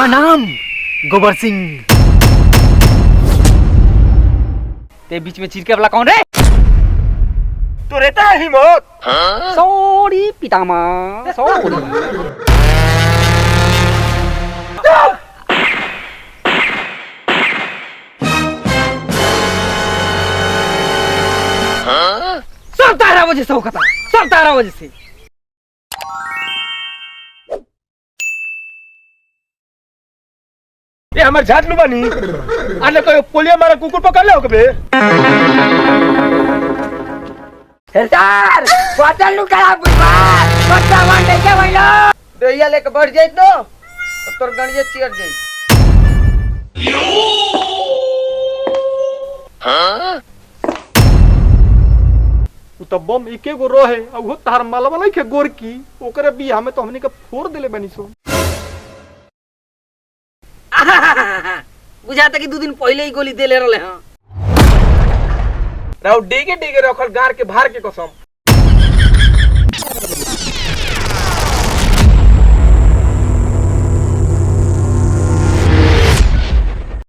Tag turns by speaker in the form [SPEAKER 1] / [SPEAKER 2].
[SPEAKER 1] हमार नाम गोबर सिंह। ते बीच में चिरके वाला कौन रे?
[SPEAKER 2] तो रहता है हिम्मत।
[SPEAKER 1] सॉरी पितामह, सॉरी। सब तारा वजह से होता, सब तारा वजह से।
[SPEAKER 2] ये हमार झाट नु बानी आने कोई पोलियो मारा कुकुर पकड़ ले ओके बे।
[SPEAKER 3] सरदार बोतल नु करा बुझवा बच्चा वन दे के वइलो दैया लेके बढ़ जाई तो तोर गणिये चियर जाई।
[SPEAKER 2] हां तो बम इके गो रहे आ वो तार मालवा नहीं के गोर की ओकरे भी हमें तो हमनी के फोड़ देले बनी सो।
[SPEAKER 3] बुझाता कि 2 दिन पहले ही गोली देले रहले हां।
[SPEAKER 2] राव डेगे डेगे रखल गार के भार के कसम